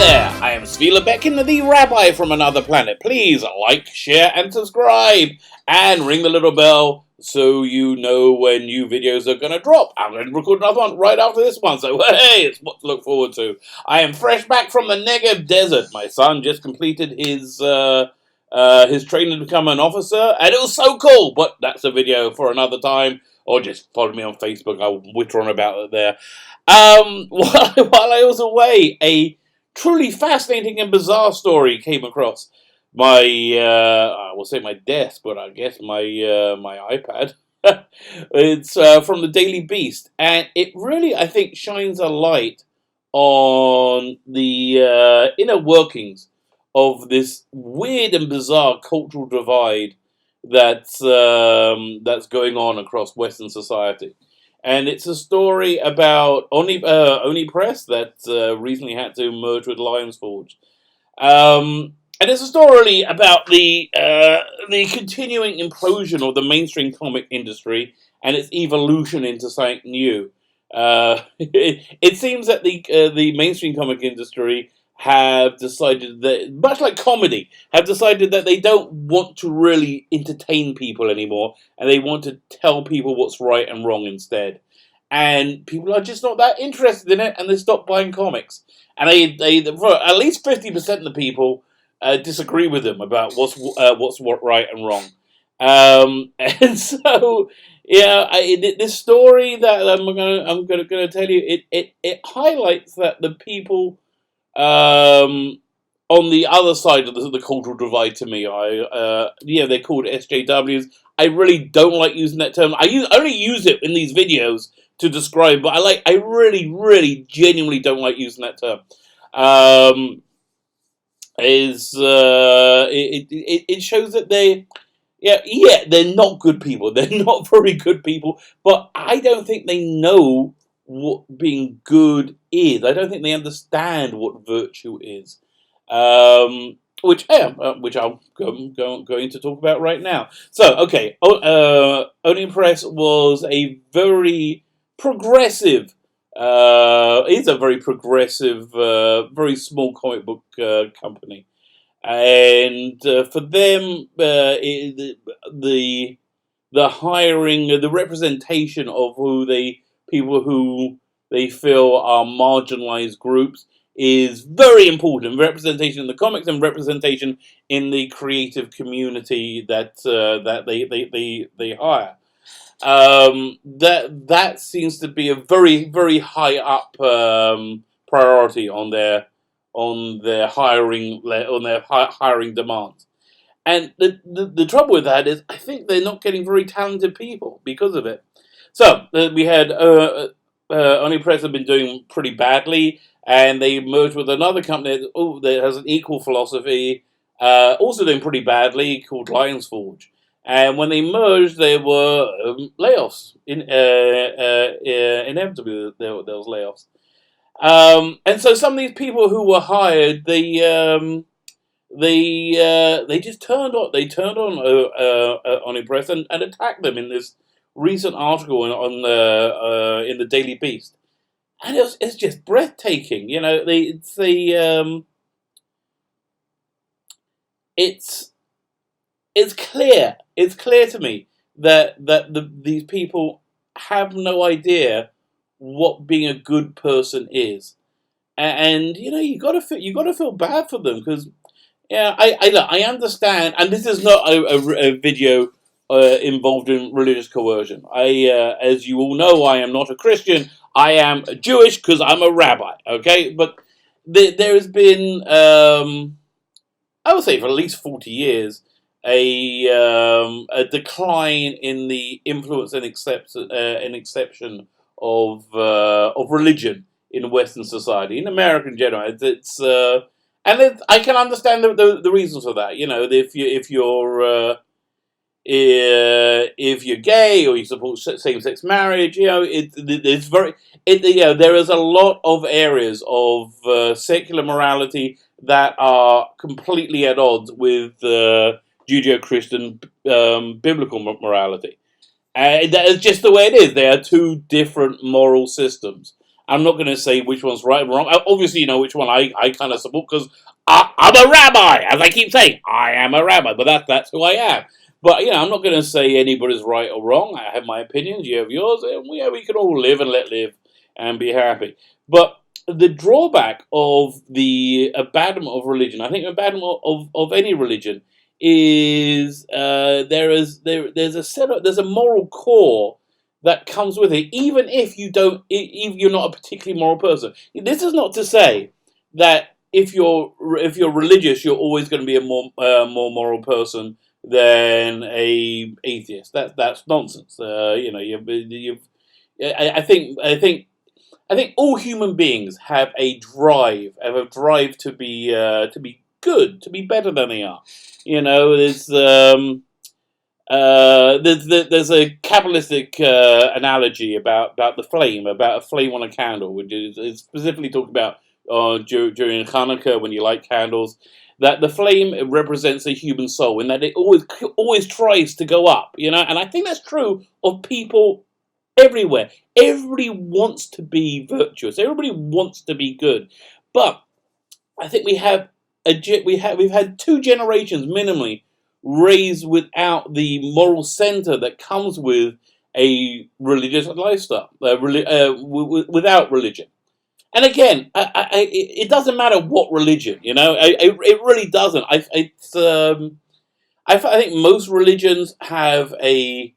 there, I am Svila Bekin, the Rabbi from another planet. Please like, share, and subscribe, and ring the little bell so you know when new videos are going to drop. I'm going to record another one right after this one, so hey, it's what to look forward to. I am fresh back from the Negev Desert. My son just completed his training to become an officer, and it was so cool, but that's a video for another time, or just follow me on Facebook, I'll witter on about it there. While I was away, a truly fascinating and bizarre story came across my, I will say my desk, but I guess my iPad. It's from the Daily Beast, and it really, I think, shines a light on the inner workings of this weird and bizarre cultural divide that's going on across Western society. And it's a story about Oni Press that recently had to merge with Lions Forge. And it's a story about the continuing implosion of the mainstream comic industry and its evolution into something new. It seems that the mainstream comic industry have decided that, much like comedy, have decided that they don't want to really entertain people anymore, and they want to tell people what's right and wrong instead. And people are just not that interested in it, and they stop buying comics. And they for at least 50% of the people disagree with them about what's right and wrong. And so, yeah, this story that I'm gonna tell you, it highlights that the people on the other side of the cultural divide, to me, they're called SJWs. I really don't like using that term. I only use it in these videos to describe, but I really, genuinely don't like using that term. It shows that they're not good people. They're not very good people, but I don't think they know what being good is. I don't think they understand what virtue is, which I'm going to talk about right now. So, okay, Oni Press was a very progressive. It's a very progressive, very small comic book company, and for them, the hiring, the representation of people who they feel are marginalized groups is very important. Representation in the comics and representation in the creative community that they hire. That seems to be a very, very high up priority on their hiring demands. And the trouble with that is, I think they're not getting very talented people because of it. So we had Oni Press have been doing pretty badly, and they merged with another company that has an equal philosophy, also doing pretty badly, called Lions Forge. And when they merged, there were layoffs. Inevitably, there was layoffs. And so some of these people who were hired, they just turned on Oni Press and attacked them in this recent article in the Daily Beast, and it's just breathtaking. You know, it's clear. It's clear to me that these people have no idea what being a good person is, and you know, you gotta feel bad for them, because I understand, and this is not a video involved in religious coercion. As you all know, I am not a Christian. I am Jewish because I'm a rabbi. Okay, but there has been, I would say, for at least 40 years, a decline in the influence and exception of religion in Western society, in America in general. I can understand the reasons for that. You know, if you're gay or you support same-sex marriage, you know, there is a lot of areas of secular morality that are completely at odds with Judeo-Christian biblical morality. That is just the way it is. They are two different moral systems. I'm not going to say which one's right and wrong. Obviously, you know which one I kind of support because I'm a rabbi, as I keep saying. I am a rabbi, but that's who I am. But, you know, I'm not going to say anybody's right or wrong. I have my opinions, you have yours, and we can all live and let live and be happy. But the drawback of the abandonment of religion, I think abandonment of any religion, is there's a moral core that comes with it, even if you're not a particularly moral person. This is not to say that if you're religious, you're always going to be a more moral person than a atheist. That's nonsense. You know, I think all human beings have a drive, to be good, to be better than they are. You know, there's a Kabbalistic analogy about about a flame on a candle, which is specifically talked about during Hanukkah when you light candles. That the flame represents a human soul, and that it always tries to go up. You know, and I think that's true of people everywhere. Everybody wants to be virtuous. Everybody wants to be good, but I think we've had two generations minimally raised without the moral center that comes with a religious lifestyle, without religion. And again, it doesn't matter what religion, you know. It really doesn't. I think most religions have a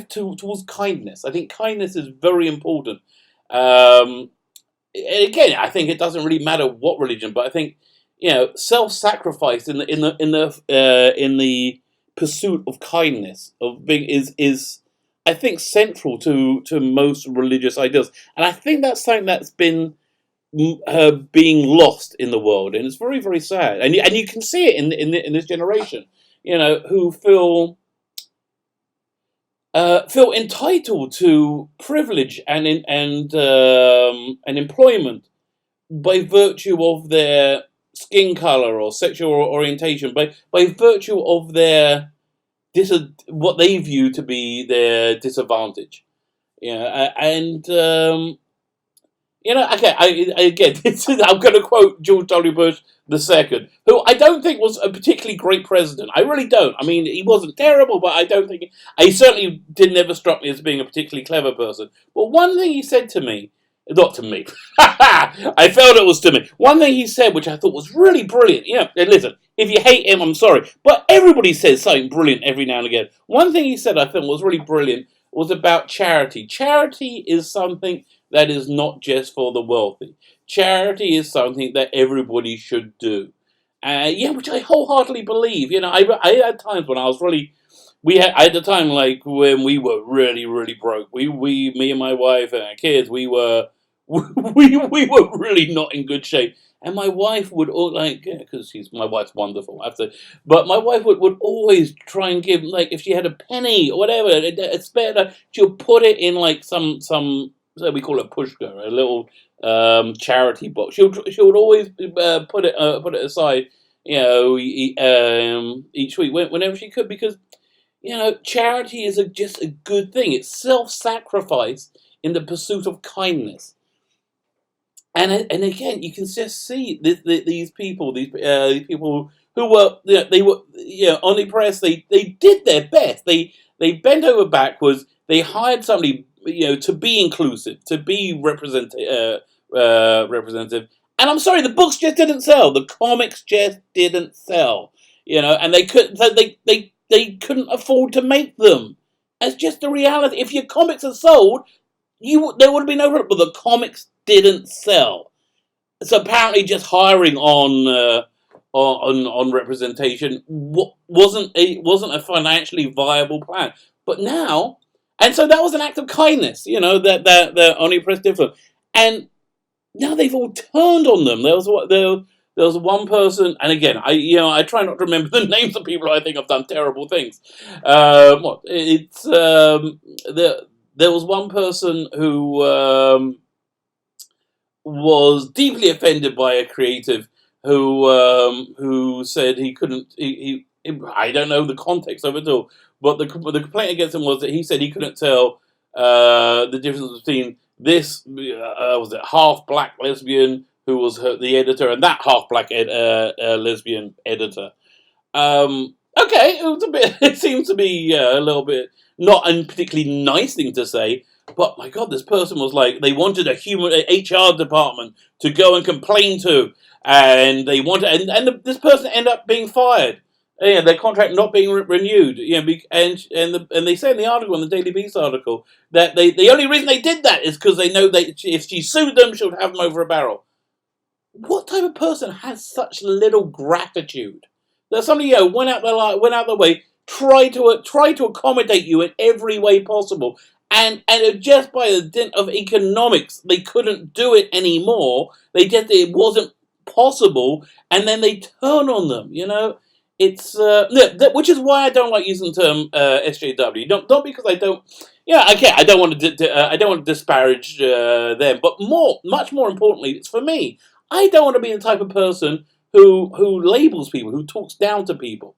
towards kindness. I think kindness is very important. And again, I think it doesn't really matter what religion, but I think, you know, self-sacrifice in the pursuit of kindness of being is I think central to most religious ideals, and I think that's something that's been being lost in the world, and it's very, very sad. And you can see it in this generation, you know, who feel entitled to privilege and employment by virtue of their skin color or sexual orientation, by virtue of their what they view to be their disadvantage. Yeah, and you know, okay, again, I'm going to quote George W. Bush II, who I don't think was a particularly great president. I really don't. I mean, he wasn't terrible, but I don't think he certainly did never struck me as being a particularly clever person. But one thing he said to me, not to me, I felt it was to me. One thing he said, which I thought was really brilliant. Yeah, listen, if you hate him, I'm sorry, but everybody says something brilliant every now and again. One thing he said I thought was really brilliant was about charity. Charity is something that is not just for the wealthy. Charity is something that everybody should do. Yeah, which I wholeheartedly believe. You know, I had times when I was really, I had the time like when we were really, really broke. Me and my wife and our kids, we were really not in good shape. And my wife would because my wife's wonderful, I have to, but my wife would always try and give, like, if she had a penny or whatever, a spare, she'll put it in like some, so we call it pushka, a little charity box. She would always put it aside, you know, each week whenever she could, because, you know, charity is just a good thing. It's self-sacrifice in the pursuit of kindness. And again, you can just see these people who were, you know, they were, you know, Oni Press. They did their best. They bent over backwards. They hired somebody, you know, to be inclusive, to be representative. And I'm sorry, the books just didn't sell. The comics just didn't sell. You know, and they couldn't afford to make them. That's just the reality. If your comics are sold, there would have been no problem. But the comics didn't sell. So apparently, just hiring on representation wasn't a financially viable plan. But now, and so that was an act of kindness, you know, that Oni Press did for them. And now they've all turned on them. There was one person, and again, I try not to remember the names of people who I think have done terrible things. There was one person who was deeply offended by a creative who said he couldn't. I don't know the context of it all, but the complaint against him was that he said he couldn't tell the difference between this was it half black lesbian who was the editor and that half black lesbian editor. Okay, it was a bit. It seems to be a little bit not a particularly nice thing to say, but my God, this person was like they wanted a human HR department to go and complain to, and they wanted, this person ended up being fired. Yeah, their contract not being renewed. Yeah, and they say in the article, in the Daily Beast article, that the only reason they did that is because they know that if she sued them, she would have them over a barrel. What type of person has such little gratitude that somebody went out their way, tried to accommodate you in every way possible, and just by the dint of economics, they couldn't do it anymore. It wasn't possible, and then they turn on them. It's which is why I don't like using the term SJW. Not because I don't. Yeah, okay. I don't want to disparage them, but much more importantly, it's for me. I don't want to be the type of person who labels people, who talks down to people,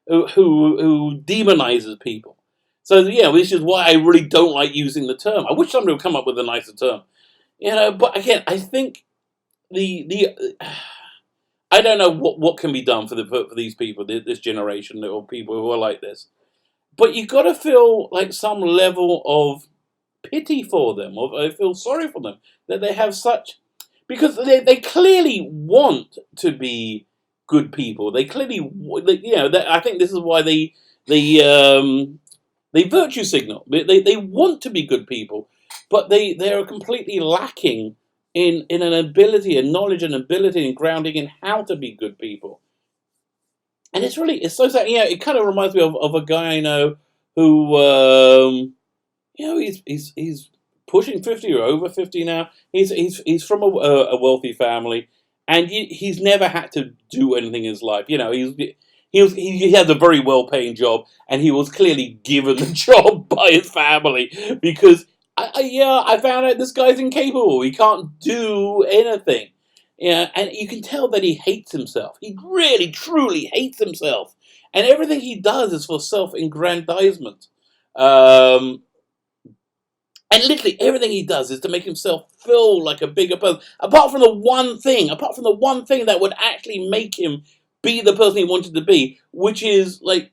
who demonizes people. So this is why I really don't like using the term. I wish somebody would come up with a nicer term. But again, I think the I don't know what can be done for these people, this generation, or people who are like this. But you've got to feel like some level of pity for them, or I feel sorry for them that they have such. Because they clearly want to be good people. They clearly, I think this is why they virtue signal. They want to be good people, but they are completely lacking in an ability, and knowledge, and ability, and grounding in how to be good people. And it's so sad. It kind of reminds me of a guy I know who, he's pushing 50 or over 50 now. He's from a wealthy family, and he's never had to do anything in his life. He has a very well-paying job, and he was clearly given the job by his family because I found out this guy's incapable. He can't do anything. And you can tell that he hates himself. He really, truly hates himself, and everything he does is for self-aggrandizement. And literally everything he does is to make himself feel like a bigger person. Apart from the one thing that would actually make him be the person he wanted to be, which is like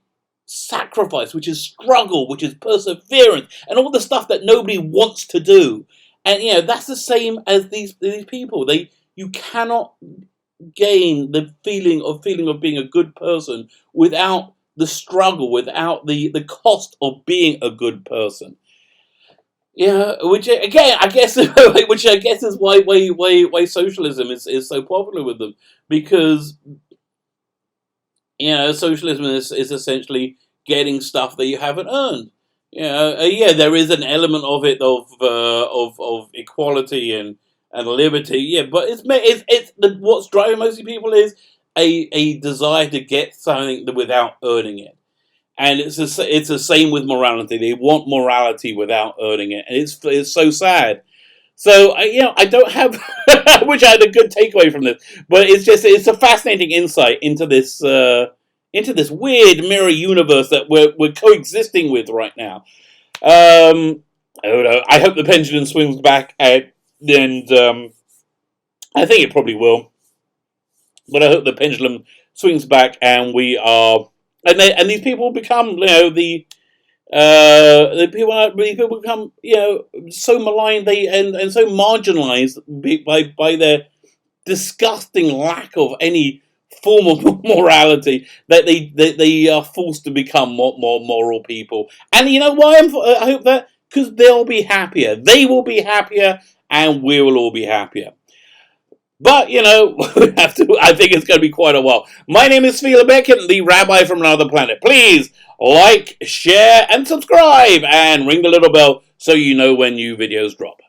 sacrifice, which is struggle, which is perseverance, and all the stuff that nobody wants to do. And that's the same as these people. You cannot gain the feeling of being a good person without the struggle, without the cost of being a good person. Which again, I guess, is why socialism is so popular with them, because socialism is essentially getting stuff that you haven't earned. There is an element of it of equality and liberty. But what's driving most people is a desire to get something without earning it. And it's the same with morality. They want morality without earning it, and it's so sad. So I don't have, I wish I had a good takeaway from this, but it's a fascinating insight into this weird mirror universe that we're coexisting with right now. I don't know. I hope the pendulum swings back, and I think it probably will. But I hope the pendulum swings back, and we are. And these people become, the people become, so maligned, and so marginalized by their disgusting lack of any form of morality that they are forced to become more moral people. And you know why I hope that? Because they'll be happier. They will be happier, and we will all be happier. But, we have to. I think it's going to be quite a while. My name is Fila Beckett, the rabbi from another planet. Please like, share, and subscribe, and ring the little bell so you know when new videos drop.